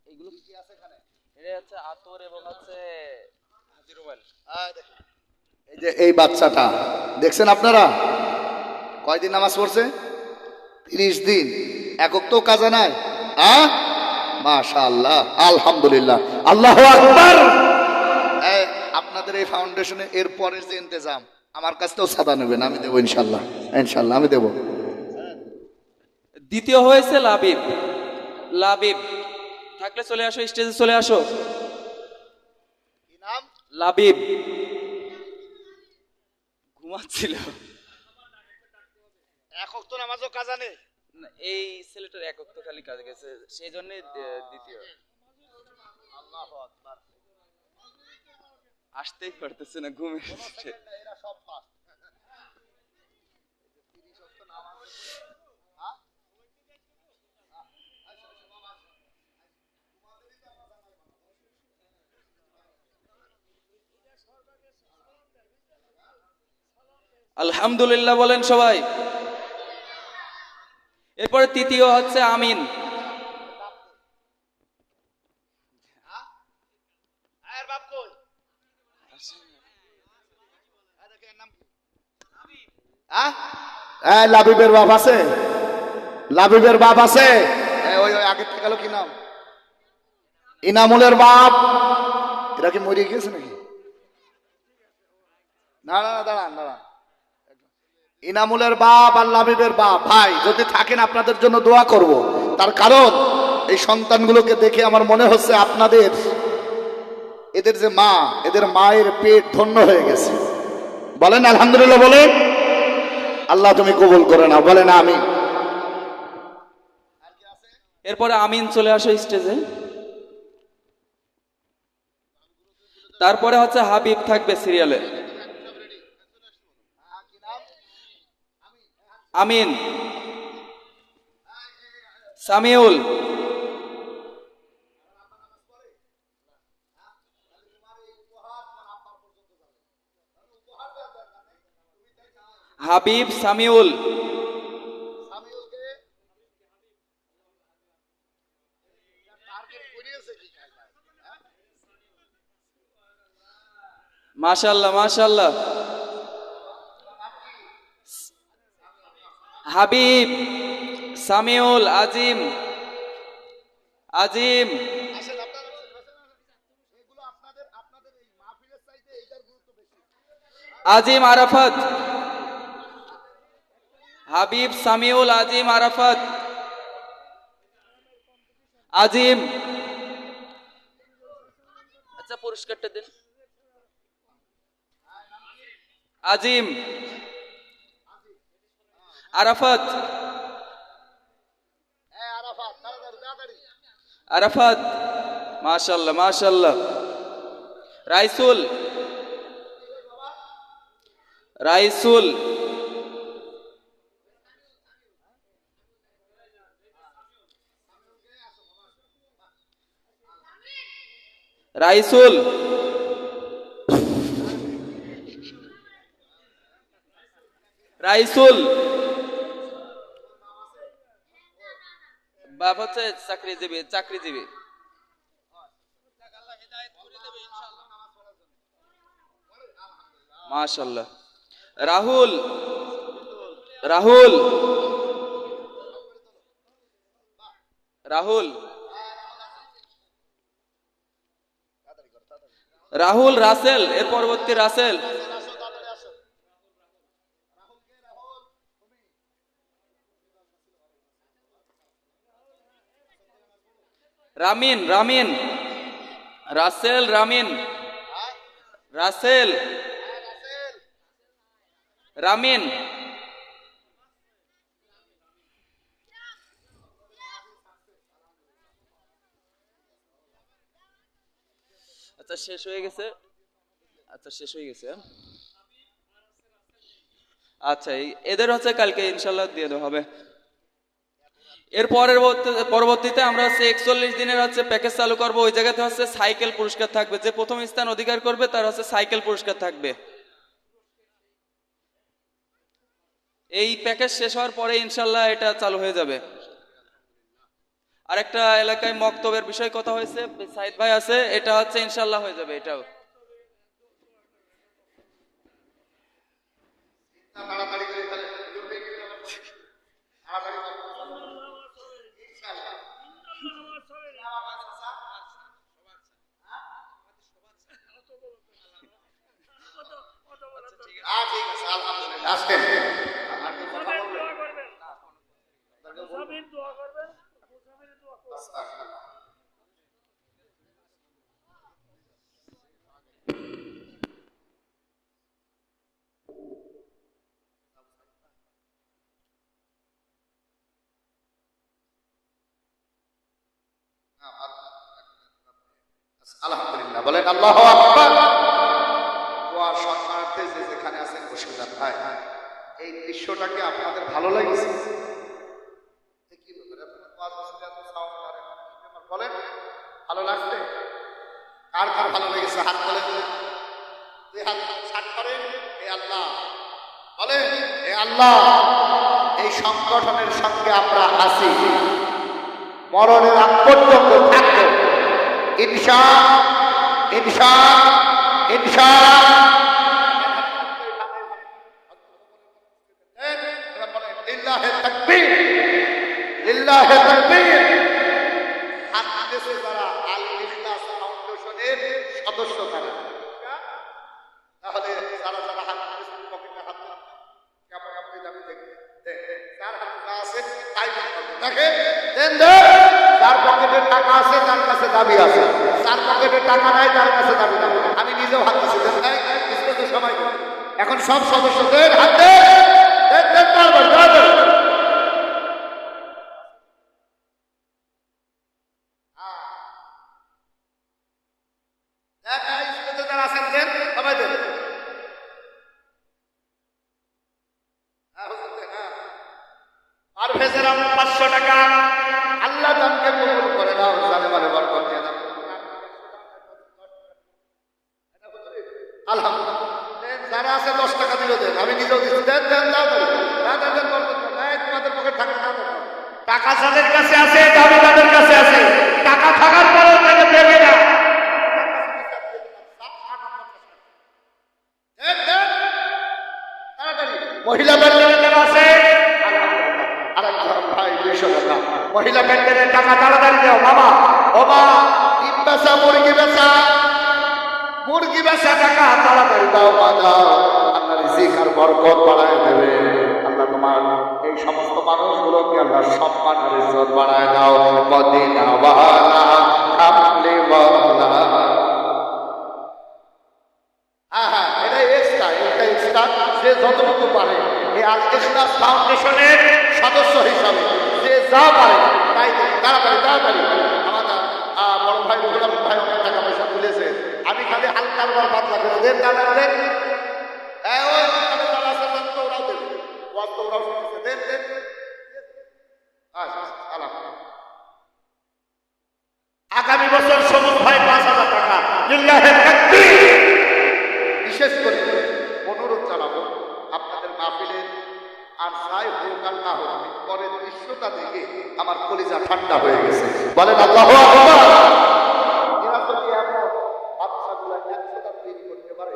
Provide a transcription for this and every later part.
এইগুলো কি আছে এখানে? এটা হচ্ছে আতর এবং হচ্ছে হাজির রুমাল। এই যে এই বাচ্চাটা দেখছেন আপনারা কয়দিন নামাজ পড়ছে? 30 দিন। একক তো কাজা নাই। মাশাআল্লাহ, আলহামদুলিল্লাহ, আল্লাহু আকবার। আপনাদের এই ফাউন্ডেশনে এর পরের যে ইন্তজাম আমার কাছ থেকেও সাদা নেবেন, আমি দেবো ইনশাল্লাহ। ইনশাল্লাহ আমি দেবো। দ্বিতীয় হয়েছে লাবিব। লাবিব থাকলে চলে আসো, স্টেজে চলে আসো। কি নাম? লাবিব ঘুমাচ্ছিল। একক তো নামাজও কাজা নেই। না, এই ছেলেটার একক তো খালি কাজ গেছে, সেই জন্য দ্বিতীয়। আল্লাহু আকবার। আসতেই পারতেছে না, ঘুমে এরা সব ফাস্ট। আলহামদুলিল্লাহ বলেন সবাই। এরপরে তৃতীয় হচ্ছে আমিন। লাবিবের বাপ আছে? লাবিবের বাপ আছে? ওই ওই আগের থেকে গেল কি নাম? ইনামুলের বাপ। এরা কি মরে গিয়েছে নাকি? না না না, দাঁড়ান দাঁড়ান। ইনামুলের বাপ আর লাবিবের বাপ ভাই যদি থাকেন আপনাদের জন্য দোয়া করব। তার কারণ এই সন্তানগুলোকে দেখে আমার মনে হচ্ছে আপনাদের এদের যে মা, এদের মায়ের পেট ধন্য হয়ে গেছে। বলেন আলহামদুলিল্লাহ, বলেন আল্লাহ তুমি কবুল করে নাও, বলেন আমি। এরপরে আমিন চলে আসো স্টেজে। তারপরে হচ্ছে হাবিব থাকবে সিরিয়ালে। আমিন, সামিউল, হাবিব, সামিউল। মাশাআল্লাহ মাশাআল্লাহ। হাবিব, সামিউল, আজিম, আজিম, আজিম আরাফাত। হাবিব, সামিউল, আজিম আরাফাত। আজিম, আচ্ছা পুরস্কারটা দিন। আজিম, আরাফাত, আরাফাত, মাশাআল্লাহ মাশাআল্লাহ। রাইসুল, রাইসুল, রাইসুল, রাইসুল। বাপ হচ্ছে চাকরিজীবী, চাকরিজীবী। মাশাআল্লাহ। রাহুল, রাহুল, রাহুল, রাহুল, রাসেল। এর পরবর্তী রাসেল। রামিন, রামিন, রাসেল, রামিন, রাসেল, রামিন। আচ্ছা শেষ হয়ে গেছে। আচ্ছা শেষ হয়ে গেছে। আচ্ছা এদের হচ্ছে কালকে ইনশাল্লাহ দিয়ে দেওয়া হবে। এর পরবর্তীতে আমরা হচ্ছে 41 দিনের হচ্ছে প্যাকেজ চালু করবো। ওই জায়গাতে হচ্ছে সাইকেল পুরস্কার থাকবে। যে প্রথম স্থান অধিকার করবে তার হচ্ছে সাইকেল পুরস্কার থাকবে। এই প্যাকেজ শেষ হওয়ার পরে ইনশাল্লাহ এটা চালু হয়ে যাবে। আর একটা এলাকায় মক্তবের বিষয় কথা হয়েছে, সাইদ ভাই আছে, এটা হচ্ছে ইনশাল্লাহ হয়ে যাবে এটাও। তাড়াতাড়ি করে ফেলেন। তাড়াতাড়ি করে। ইনশাআল্লাহ। ঠিক আছে, আলহামদুলিল্লাহ। আসেন। আলহামদুলিল্লাহ, বলেন আল্লাহু আকবার। দোয়ার শর্ণার্থে যে যেখানে আছেন বসে যান ভাই। এই দৃশ্যটাকে আপনাদের ভালো লেগেছে? কি ব্যাপার, আপনারা ওয়াজ শুনলে এত সাউন্ড করেন, কি ব্যাপার বলেন? ভালো লাগছে? কার কার ভালো লেগেছে হাত বলেন। দুই হাত ছাট করেন। হে আল্লাহ, বলেন হে আল্লাহ, এই সংগঠনের সঙ্গে আমরা আছি, মরণের আগ পর্যন্ত থাকবো ইনশাআল্লাহ, ইনশাআল্লাহ, ইনশাআল্লাহ। লিল্লাহে তাকবীর, লিল্লাহে তাকবীর। হাত দিয়েছে যারা আল ইখলাস ফাউন্ডেশনের সদস্য তারা। তাহলে যারা যারা হাত দিয়েছে পকেটে হাত দিন, কেমন আপনি দাবি দেখবেন। যার হাতে আছে তাই দেখে দেন দেন। যার পকেটে টাকা আছে তার কাছে দাবি আছে, যার পকেটে টাকা নাই তার কাছে দাবি নাই। আমি নিজেও হাত দিচ্ছি, দেন নাই সবাই। এখন সব সদস্যদের হাতে দেন দেন তারপর যারা আছেন দেন সবাই দেন। আর ভেজেরাম 500 টাকা। আল্লাহ দানকে কবুল করে দাও, জালেমারে বরকত দিয়ে দাও। আলহামদুলিল্লাহ। যারা আছে 10 টাকা দিলে দেন, আমি নিজেও দিচ্ছি। দেন দেন দাও দেন দেন বরকত দেন। এই তোমাদের পকেট থাকে না, টাকা যাদের কাছে আছে দাবি তাদের কাছে আছে, টাকা থাকার পরেও তাকে দেবে না। দেন দেন তাড়াতাড়ি। মহিলা ব্যান্ডের যারা আছে মহিলা ব্যান্ডের টাকা তাড়াতাড়ি দাও বাবা। ও মা, ডিম বেচা, মুরগি বেচা, মুরগি বেচা টাকা তাড়াতাড়ি দাও মা, দাও। আল্লাহ রিজিক আর বরকত বাড়ায় দেবে। আল্লাহ তোমার এই সমস্ত মানুষগুলোকে আল্লাহ সম্মান আর ইজ্জত বাড়ায় দাও। মদিনা ওয়ালা কামলি ওয়ালা। হ্যাঁ হ্যাঁ, এটা এক্সট্রা যে যতটুকু পারে এই আল ইখলাস ফাউন্ডেশনের সদস্য হিসাবে যে যা পারে তাই তাড়াতাড়ি তাড়াতাড়ি। আমাদের বড় ভাই রুহুল আমিন ভাই অনেক টাকা পয়সা তুলেছে, আমি খালি হালকা হালকা পাতলা করে দেন দাদা দেন। ওই যারা আছে ওরাও দেন, ওয়াজ তো ওরাও শুনছে, দেন দেন। আগামী বছর সবুজ ভাই 5000 টাকা। লিল্লাহে তাকবীর। বিশেষ করে অনুরোধ জানাবো আপনাদের মাহফিলে আর যাই হোক আর না হোক, পরের দৃশ্যটা দেখে আমার কলিজা ঠান্ডা হয়ে গেছে। বলেন আল্লাহু আকবার। এরা যদি এমন বাচ্চাগুলো 100টা তৈরি করতে পারে,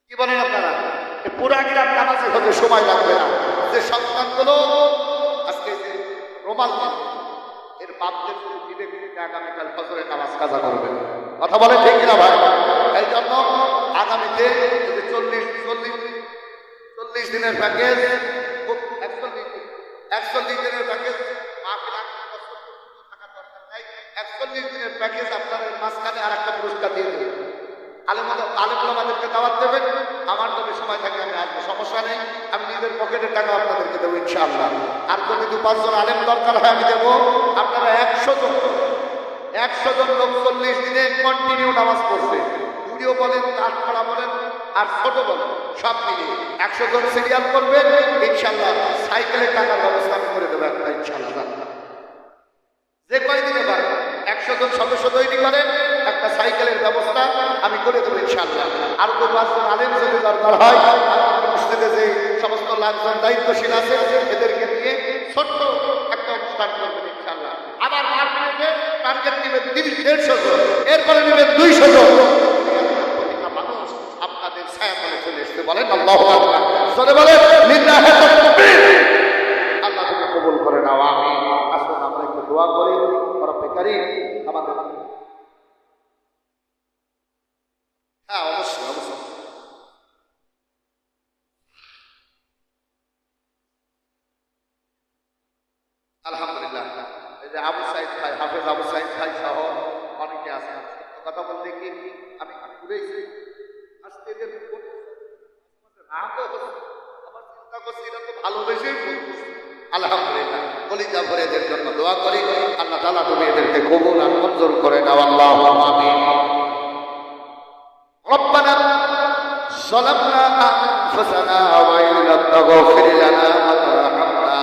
কি বলেন আপনারা? পুরা গ্রাম নামাজি হতে সময় লাগবে না। যে সন্তানগুলো আজকে যে রোমাল এর বাপদের বিবেক থেকে আগামীকাল ফজরের নামাজ কাজা করবে। কথা বলে ঠিক কিনা ভাই? এই জন্য আগামীতে যদি 40 দিনের প্যাকেজ, 41 দিনের প্যাকেজ, 41 দিনের প্যাকেজ আপনাদের মাঝখানে আর একটা পুরস্কার দিয়ে দেবে। আলেমুলামাদেরকে দাওয়াত দেবেন, আমার যদি সময় থাকে আমি আসবো, সমস্যা নেই। আমি নিজের পকেটের টাকা আপনাদেরকে দেবো ইনশাআল্লাহ। আর যদি 2-5 জন আলেম দরকার হয় আমি দেবো। আপনারা 100 জন লোক 40 দিনে কন্টিনিউ নামাজ পড়ছে, ভিডিও বলেন, কাঠপাড়া বলেন আর ছোট বলেন, সব মিলিয়ে 100 জন সিরিয়াল করবেন ইনশাআল্লাহ। সাইকেলের টাকার ব্যবস্থা আমি করে দেবো একটা ইনশাআল্লাহ। যে কয়দিনে পারে 100 জন সদস্য তৈরি করেন, একটা সাইকেলের ব্যবস্থা আমি করে দেবো ইনশাআল্লাহ। আর 2-5 জন আলেম যদি দরকার হয়, মসজিদে যে সমস্ত লাখজন দায়িত্বশীল আছে এদেরকে নিয়ে ছোট্ট টার্গেট নেবেন 150 জন, এরপরে নেবেন 200 জন। প্রতিটা মানুষ আপনাদের ছায়া তলে চলে আসতে বলেন আল্লাহু আকবার। জোরে বলেন লিল্লাহি তাকবীর। আল্লাহ তুমি কবুল করে নাও, আমিন। আসুন আমরা একটু দোয়া করি। রব্বে কারীম আমাদের, হ্যাঁ অবশ্যই অবশ্যই, আলহামদুলিল্লাহ। এই যে আবু সাইদ ভাই, হাফেজ আবু সাইদ ভাই সহ অনেকে আছেন। কথা বলতে কি আমি ঘুরেছি আজকে এদের আমার চিন্তা করছি এটা তো ভালোবেসেই বলতেছি। আলহামদুলিল্লাহ, কলিজা ভরে এদের জন্য দোয়া করি। আল্লাহ তাআলা তুমি এদেরকে কবুল আর মঞ্জুর করে নাও। আল্লাহুম্মা আমিন। রব্বানা যালামনা আনফুসানা ওয়া ইন লাম তাগফির লানা ওয়া তারহামনা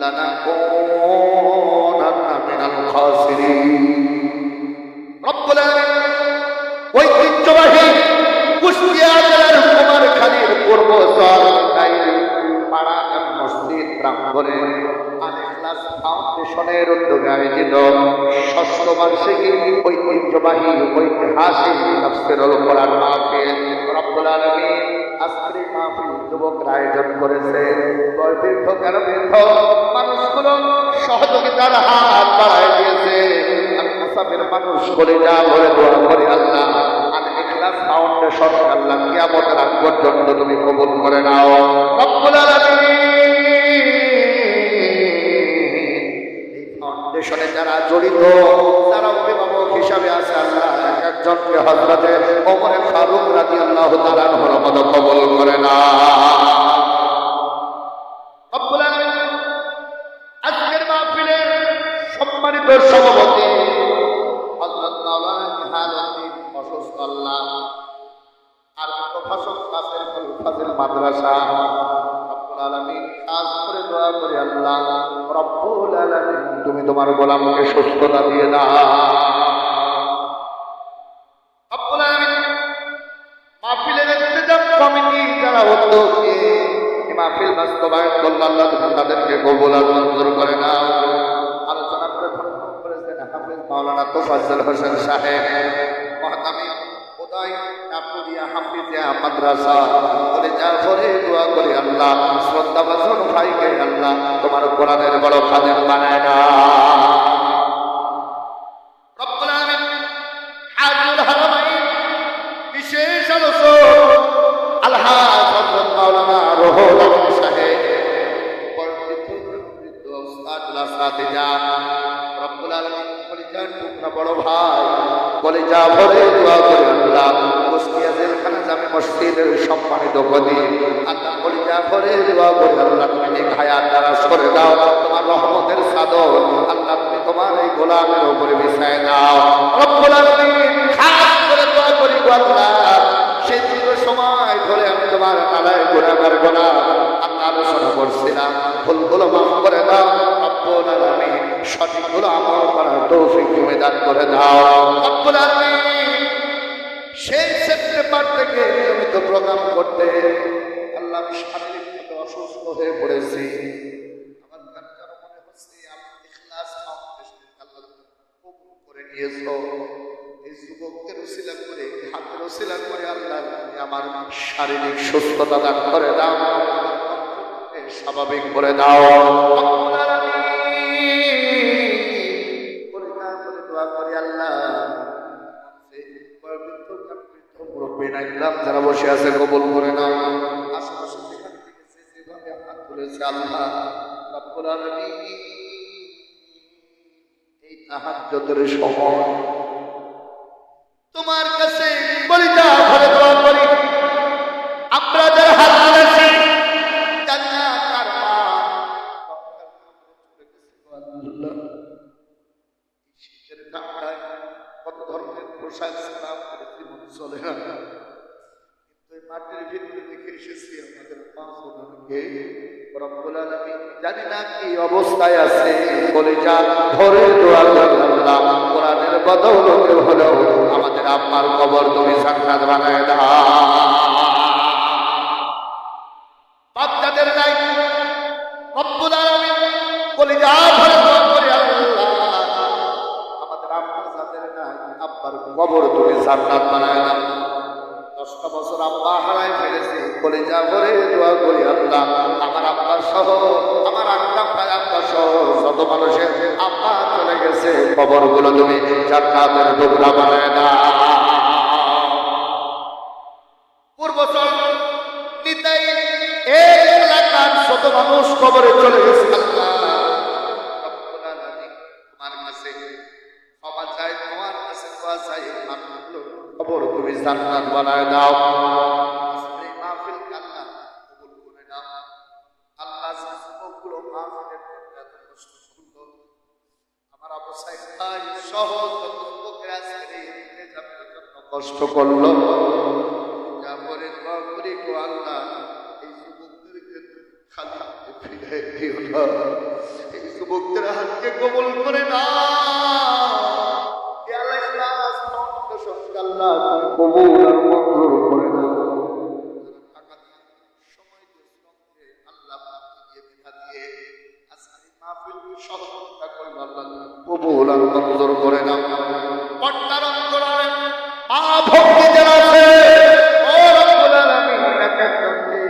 লানাকুনান্না মিনাল খাসিরিন। রব্বুল আলামিন ঐতিহ্যবাহী কুষ্টিয়া জেলার কুমারখালীর পূর্ব সরকারি পাড়া মসজিদ প্রাঙ্গণে আল ইখলাস ফাউন্ডেশনের উদ্যোগে আয়োজিত ষষ্ঠ বার্ষিকী ঐতিহ্যবাহী ঐতিহাসিক তাফসীরুল কোরআন মাহফিল রব্বুল আলামিন আজকের মাহফিল যুবকরা আয়োজন করেছে। বৃদ্ধ কেন বৃদ্ধ মানুষগুলো সহযোগিতার হাত বাড়ায় দিয়েছে। আমি মুসাফির মানুষ করে যা বলে দোয়া করি আল্লাহ আল ইখলাস ফাউন্ডেশন আল্লাহ কিয়ামতের আগ পর্যন্ত তুমি কবুল করে নাও রব্বুল আলামিন। এই ফাউন্ডেশনে যারা জড়িত, যারা অভিভাবক হিসাবে আছে আল্লাহ একজনকে হযরতে ওমর ফারুক রাদিয়াল্লাহু তাআলা আনহুর মত কবুল করে না রব্বুল আলামিন। আজকের মাহফিলে সম্মানিত সভাপতি হযরত মাওলানা নিহালউদ্দিন অসুস্থ আল্লাহ, আর প্রভাষক কাসের ফাজিল মাদ্রাসা রব্বুল আলামিন খাস করে দোয়া করি আল্লাহ রব্বুল আলামিন তুমি তোমার গোলামকে সুস্থতা দিয়ে দাও রব্বুল আলামিন। মাহফিলের ইন্তজাম কমিটি যারা উদ্যোগ নিয়ে এই মাহফিল বাস্তবায়ন করল আল্লাহ তুমি তাদেরকে কবুল আর মঞ্জুর করে নাও। আলোচনা করে খতম করেছেন হাফেজ মাওলানা তোফাজ্জল হোসেন সাহেব, মুহতামিম উদয় কাপুরিয়া হাফিজিয়া মাদ্রাসা বলে যা করে দোয়া করি আল্লাহ শ্রদ্ধাভাজন ভাইকে আল্লাহ তোমার কোরআনের বড় খাদেম বানায় না রব্বুল আলামিন। হাজুল হারামাইন বিশেষ আলোচক আলহাজ হযরত মাওলানা রুহুল আমিন সাহেব পণ্ডিত উস্তাদ লাসাতিজা রব্বুল আলামিন কলিজার টুকরা বড় ভাই কলিজা ভরে দোয়া করে আল্লাহ কুষ্টিয়া জেলখানা জামে মসজিদের সম্মানিত গদি আল্লাহ কলিজা ভরে দোয়া করে আল্লাহ তুমি নেক হায়াত দারাজ করে দাও, তোমার রহমতের চাদর আল্লাহ তুমি তোমার এই গোলামের উপরে বিছায় দাও রব্বুল আলামিন। খাস করে দোয়া করি গো আল্লাহ সেই দীর্ঘ সময় ধরে আমি তোমার তালায় গুনাহগার গোনা আল্লাহ আলোচনা করছিলাম, ভুলগুলো মাফ করে দাও রব্বুল আলামিন। সঠিকগুলো আমল করার তৌফিক তুমি দান করে দাও রব্বুল আলামিন। সেই সেপ্টেম্বর থেকে নিয়মিত প্রোগ্রাম করতে আল্লাহ আমি শারীরিকভাবে অসুস্থ হয়ে পড়েছি। আমার কাছে মনে হচ্ছে আমি ইখলাস ফাউন্ডেশন আল্লাহ কবুল করে নিয়েছো। এই যুবকদের উসিলা করে হাতের উসিলা করে আল্লাহ তুমি আমার শারীরিক সুস্থতা দান করে দাও, স্বাভাবিক করে দাও রব্বুল আলামিন। দোয়া করি আল্লাহ যারা বসে আছে কবুল করে নাও। আশেপাশে যেখান থেকে যেভাবে হাত তুলেছে আল্লাহ রব্বুল আলামিন এই তাহাজ্জুদের সময় তোমার কাছে কলিজা ভরে দোয়া করি আমরা যারা হাত তুলেছি জান্নাত আর শীতের ঠান্ডায় কত ধরনের পোশাক সালাম করে জীবন চলে না, কিন্তু এই মাটির ভিতরে দেখে এসেছি আমাদের পাঁচজনকে রব্বুল আলামিন জানি না কি অবস্থায় আছে কলিজা ভরে দোয়া করি আল্লাহ কোরআনের বদৌলতে হলো আমাদের আম্মার কবর তুমি জান্নাত বানায় দাও। বাপ যাদের নাই রব্বুল আলামিন কলিজা ভরে দোয়া করি আল্লাহ আব্বার কবর তুমি জান্নাত বানায় দাও। 10টা বছর আব্বা হারায় ফেলেছি, কলিজা ভরে দোয়া করি আল্লাহ আমার আব্বা সহ, আমার আকরাম ভাই আব্বা সহ যত মানুষের আব্বা চলে গেছে কবরগুলো তুমি জান্নাতের টুকরা বানায় দাও। পূর্বচল নিতাই এই এলাকার শত মানুষ কবরে চলে গেছে আল্লাহ রব্বুল আলামিন তোমার কাছে ক্ষমা চাই, তোমার কাছে দোয়া চাই, মানুষগুলো কবর তুমি জান্নাত বানায় দাও। আজকের এই মাহফিল আল্লাহ কবুল করে নাও আল্লাহ। যুবকগুলো মাহফিলের জন্য এত কষ্ট করলো, আমার আবু সাইদ ভাই সহ যত যুবকেরা আজকের এই ইন্তেজামের জন্য কষ্ট করলো, যাবরে দোয়া করি গো আল্লাহ এই যুবকদেরকে খালি ফিরে দিও না, এই যুবকদের হাতকে কবুল করে নাও। আল্লাহ তুমি কবুল আর মঞ্জুর করে নাও। টাকা দিয়ে, সময় দিয়ে, শ্রম দিয়ে, আল্লাহ দিয়ে, মেধা দিয়ে আজকের এই মাহফিলকে সহযোগিতা করবে আল্লাহ তুমি কবুল আর মঞ্জুর করে নাও। পর্দার অন্তরালে মা ভক্তি যারা আছে ও রব্বুল আলামিন এক একজনকে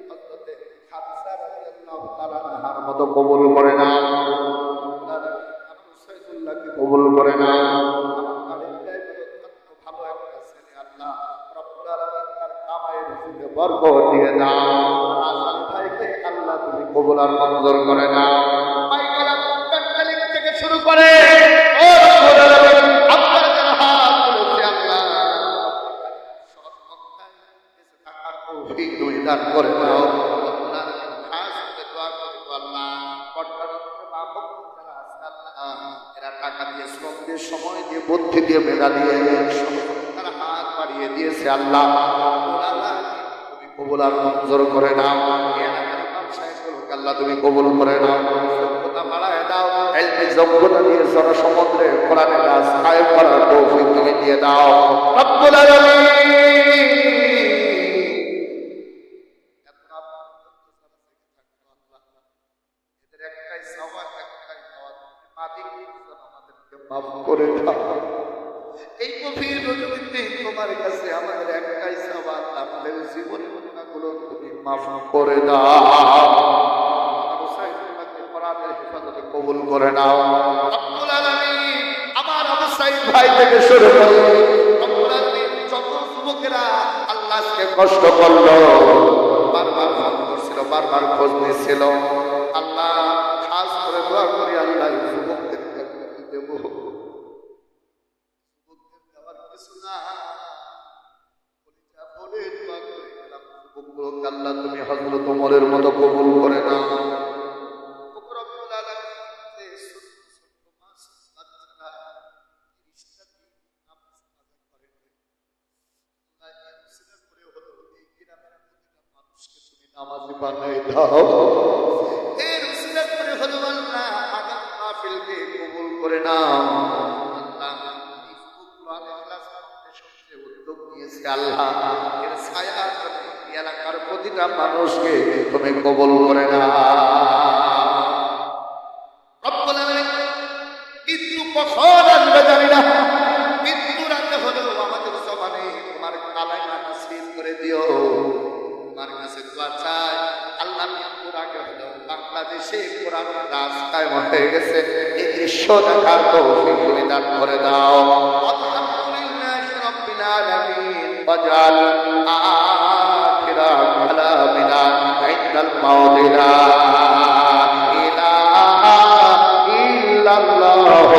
হযরতে খাদিজা রাদিয়াল্লাহু তাআলা আনহার মতো কবুল করে নাও। রব্বুল আলামিন আমার সাইদুল্লাহকে কবুল করে নাও। বরকত দিয়ে দাও। আসাদ ভাইকে আল্লাহ তুমি কবুল আর মঞ্জুর করে নাও। মাইকেল কান্তালিক থেকে শুরু করে ও রব্বুল আলামিন আপনার যারা হাত তুলেছে আল্লাহ সৎ পন্থায় বেঁচে থাকার তৌফিক তুমি দান করে দাও। রব্বুল আলামিন খাস করে দোয়া করি আল্লাহ পর্দার উপরে মা ভক্ত যারা আছে আল্লাহ এরা টাকা দিয়ে, শ্রম দিয়ে, সময় দিয়ে, বুদ্ধি দিয়ে, মেধা দিয়ে তারা হাত বাড়িয়ে দিয়েছে আল্লাহ কবুল আর মঞ্জুর করে নাও। এলাকার ব্যবসায়ীগুলোকে আল্লাহ তুমি কবুল করে নাও, যোগ্যতা বাড়ায় দাও, ইলমি যোগ্যতা দিয়ে জনসমুদ্রে কোরআনের কাজ কায়েম করার তৌফিক তুমি দিয়ে দাও রব্বুল আলামিন। এদের একটাই সওয়াব, একটাই দাওয়াত, মালিক আমাদেরকে মাফ করে দাও। এই গভীর রজনীতে তোমার কাছে আমাদের একটাই সওয়াল, আমাদের জীবনের গুনাহগুলো তুমি মাফ করে দাও। আবু সাইদ ভাইকে কোরআনের হেফাজতে কবুল করে নাও রব্বুল আলামিন। আমার আবু সাইদ ভাই থেকে শুরু করে রব্বুল আলামিন যত যুবকেরা আল্লাহকে কষ্ট করলো, বারবার ফোন করছিল, বারবার খোঁজ নিছিল আল্লাহ খাস করে দোয়া করি আল্লাহ যুবকদেরকে দেব আল্লাহ তুমি হযরত ওমরের মতো কবুল করে নাও। রব্বুল আলামিন নামাজি বানাই দাও। এর উসিলা করে হলো আল্লাহ আগাম মাহফিলকে কবুল করে নাও আল্লাহ। উদ্যোগ নিয়েছে আল্লাহ এর ছায়া এলাকার প্রতিটা মানুষকে তুমি কবুল করে নাও রব্বুল আলামিন। মৃত্যু কখন আসবে জানি না, মৃত্যুর আগে হলেও আমাদের জবানে তোমার কালামা নসিব করে দিও। তোমার কাছে দোয়া চাই আল্লাহ, মৃত্যুর আগে হলেও বাংলাদেশে কোরআন রাজ কায়েম হয়ে গেছে, এই দৃশ্য দেখার তৌফিক তুমি দান করে দাও। আলহামদুলিল্লাহি রাব্বিল আলামিন ওয়াজআল আখিরা কালামিনা ইনদাল মাউতি লা ইলাহা ইল্লাল্লাহ।